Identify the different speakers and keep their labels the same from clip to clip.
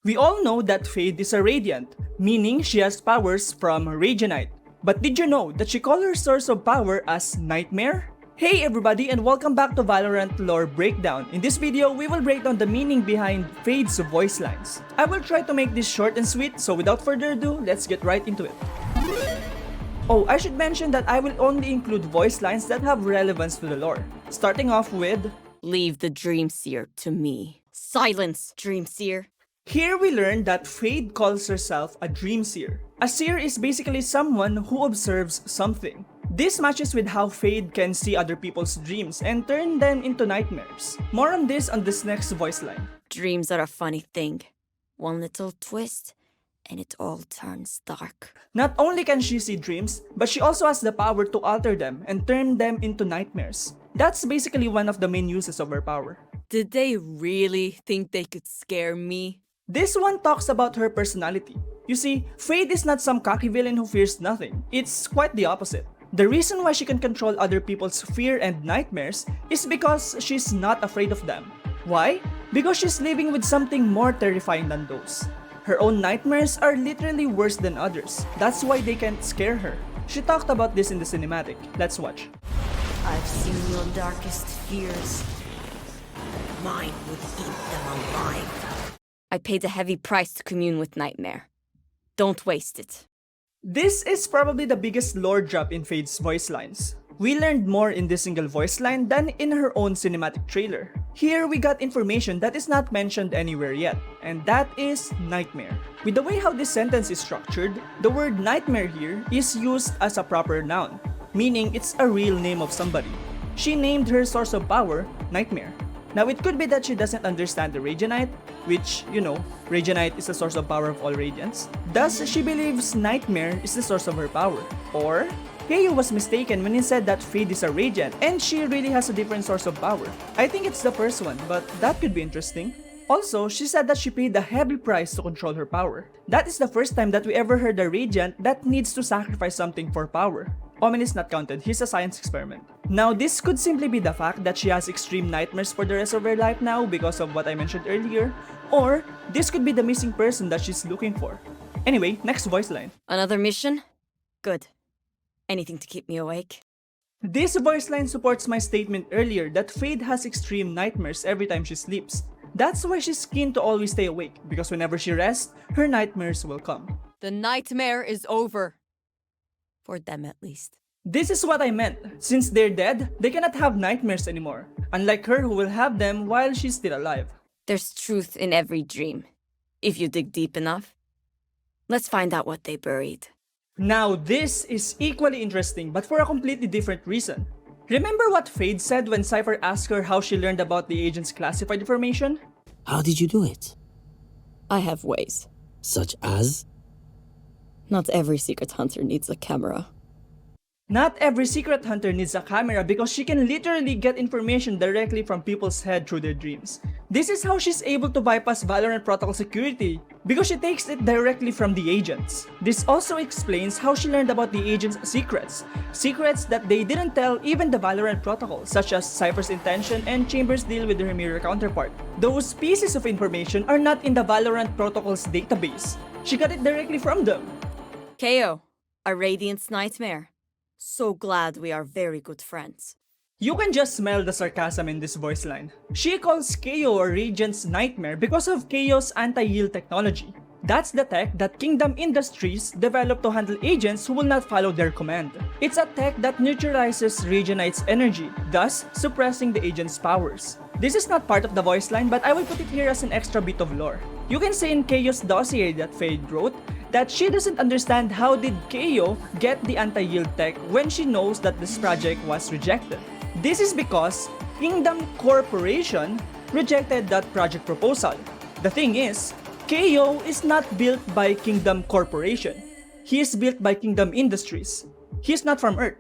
Speaker 1: We all know that Fade is a Radiant, meaning she has powers from Radianite. But did you know that she called her source of power as Nightmare? Hey everybody and welcome back to Valorant Lore Breakdown. In this video, we will break down the meaning behind Fade's voice lines. I will try to make this short and sweet, so without further ado, let's get right into it. Oh, I should mention that I will only include voice lines that have relevance to the lore. Starting off with,
Speaker 2: Leave the Dreamseer to me. Silence, Dreamseer.
Speaker 1: here we learn that Fade calls herself a Dreamseer. A seer is basically someone who observes something. This matches with how Fade can see other people's dreams and turn them into nightmares. More on this next voice line.
Speaker 2: Dreams are a funny thing. One little twist, and it all turns dark.
Speaker 1: Not only can she see dreams, but she also has the power to alter them and turn them into nightmares. That's basically one of the main uses of her power.
Speaker 2: Did they really think they could scare me?
Speaker 1: This one talks about her personality. You see, Fade is not some cocky villain who fears nothing. It's quite the opposite. The reason why she can control other people's fear and nightmares is because she's not afraid of them. Why? Because she's living with something more terrifying than those. Her own nightmares are literally worse than others. That's why they can't scare her. She talked about this in the cinematic. Let's watch.
Speaker 2: I've seen your darkest fears. Mine would eat them alive. I paid a heavy price to commune with Nightmare. Don't waste it.
Speaker 1: This is probably the biggest lore drop in Fade's voice lines. We learned more in this single voice line than in her own cinematic trailer. Here we got information that is not mentioned anywhere yet, and that is nightmare. With the way how this sentence is structured, the word nightmare here is used as a proper noun, meaning it's a real name of somebody. She named her source of power Nightmare. Now it could be that she doesn't understand the Radianite, which, you know, Radianite is the source of power of all Radiants. Thus, she believes Nightmare is the source of her power. Or, Kayo was mistaken when he said that Fade is a Radiant and she really has a different source of power. I think it's the first one, but that could be interesting. Also, she said that she paid a heavy price to control her power. That is the first time that we ever heard a Radiant that needs to sacrifice something for power. Omen is not counted, he's a science experiment. Now, this could simply be the fact that she has extreme nightmares for the rest of her life now because of what I mentioned earlier, or this could be the missing person that she's looking for. Anyway, next voice line.
Speaker 2: Another mission? Good. Anything to keep me awake?
Speaker 1: This voice line supports my statement earlier that Fade has extreme nightmares every time she sleeps. That's why she's keen to always stay awake, because whenever she rests, her nightmares will come.
Speaker 2: The nightmare is over. For them at least.
Speaker 1: This is what I meant. Since they're dead, they cannot have nightmares anymore, unlike her who will have them while she's still alive.
Speaker 2: There's truth in every dream, if you dig deep enough. Let's find out what they buried.
Speaker 1: Now this is equally interesting, but for a completely different reason. Remember what Fade said when Cypher asked her how she learned about the agent's classified information?
Speaker 3: How did you do it?
Speaker 2: I have ways.
Speaker 3: Such as?
Speaker 2: Not every secret hunter needs a camera.
Speaker 1: Not every secret hunter needs a camera because she can literally get information directly from people's head through their dreams. This is how she's able to bypass Valorant protocol security, because she takes it directly from the agents. This also explains how she learned about the agents' secrets. Secrets that they didn't tell even the Valorant protocol, such as Cypher's intention and Chamber's deal with her mirror counterpart. Those pieces of information are not in the Valorant protocol's database. She got it directly from them.
Speaker 2: KO, a Radiant's nightmare. So glad we are very good friends.
Speaker 1: You can just smell the sarcasm in this voice line. She calls KO a Radiant's nightmare because of KO's anti-yield technology. That's the tech that Kingdom Industries developed to handle agents who will not follow their command. It's a tech that neutralizes Radianite's energy, thus suppressing the agent's powers. This is not part of the voice line, but I will put it here as an extra bit of lore. You can say in KO's dossier that Fade wrote that she doesn't understand how did KO get the anti-yield tech when she knows that this project was rejected. This is because Kingdom Corporation rejected that project proposal. The thing is, KO is not built by Kingdom Corporation. He is built by Kingdom Industries. He's not from Earth.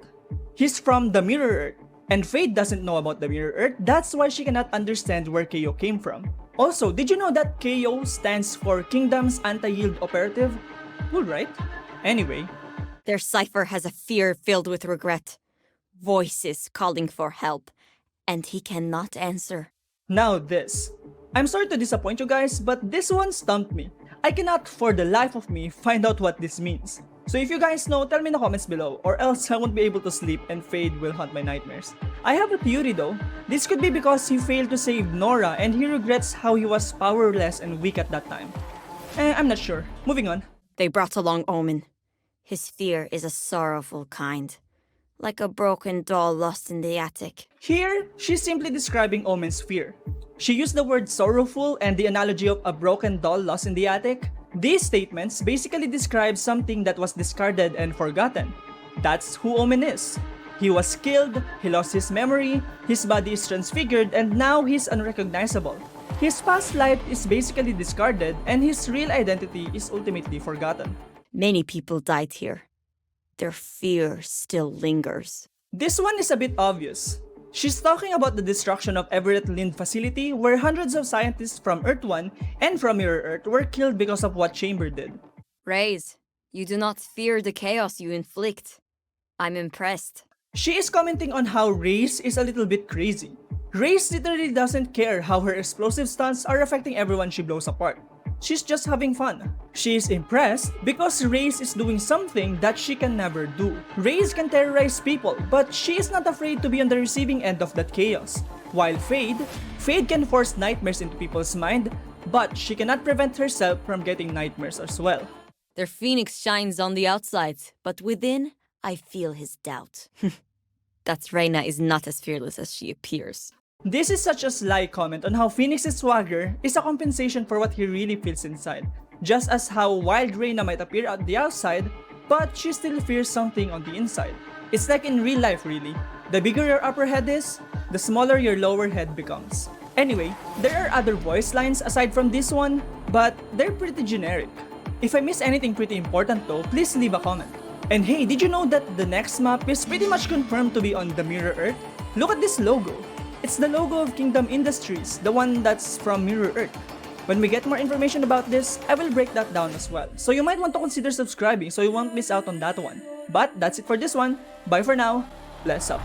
Speaker 1: He's from the Mirror Earth. And Fade doesn't know about the Mirror Earth, that's why she cannot understand where KO came from. Also, did you know that KO stands for Kingdom's Anti-Yield Operative? Cool, right? Anyway.
Speaker 2: Their Cypher has a fear filled with regret. Voices calling for help, and he cannot answer.
Speaker 1: Now this. I'm sorry to disappoint you guys, but this one stumped me. I cannot for the life of me find out what this means. So if you guys know, tell me in the comments below, or else I won't be able to sleep and Fade will haunt my nightmares. I have a theory though. This could be because he failed to save Nora and he regrets how he was powerless and weak at that time. I'm not sure. Moving on.
Speaker 2: They brought along Omen. His fear is a sorrowful kind, like a broken doll lost in the attic.
Speaker 1: Here, she's simply describing Omen's fear. She used the word sorrowful and the analogy of a broken doll lost in the attic. These statements basically describe something that was discarded and forgotten. That's who Omen is. He was killed, he lost his memory, his body is transfigured, and now he's unrecognizable. His past life is basically discarded, and his real identity is ultimately forgotten.
Speaker 2: Many people died here. Their fear still lingers.
Speaker 1: This one is a bit obvious. She's talking about the destruction of Everett Lind facility where hundreds of scientists from Earth 1 and from Mirror Earth were killed because of what Chamber did.
Speaker 2: Raze, you do not fear the chaos you inflict. I'm impressed.
Speaker 1: She is commenting on how Raze is a little bit crazy. Raze literally doesn't care how her explosive stunts are affecting everyone she blows apart. She's just having fun. She is impressed because Raze is doing something that she can never do. Raze can terrorize people, but she is not afraid to be on the receiving end of that chaos. While Fade can force nightmares into people's mind, but she cannot prevent herself from getting nightmares as well.
Speaker 2: Their phoenix shines on the outside, but within, I feel his doubt. That Reina is not as fearless as she appears.
Speaker 1: This is such a sly comment on how Phoenix's swagger is a compensation for what he really feels inside. Just as how Wild Reina might appear at the outside, but she still fears something on the inside. It's like in real life really. The bigger your upper head is, the smaller your lower head becomes. Anyway, there are other voice lines aside from this one, but they're pretty generic. If I miss anything pretty important though, please leave a comment. And hey, did you know that the next map is pretty much confirmed to be on the Mirror Earth? Look at this logo. It's the logo of Kingdom Industries, the one that's from Mirror Earth. When we get more information about this, I will break that down as well. So you might want to consider subscribing so you won't miss out on that one. But that's it for this one. Bye for now. Bless up.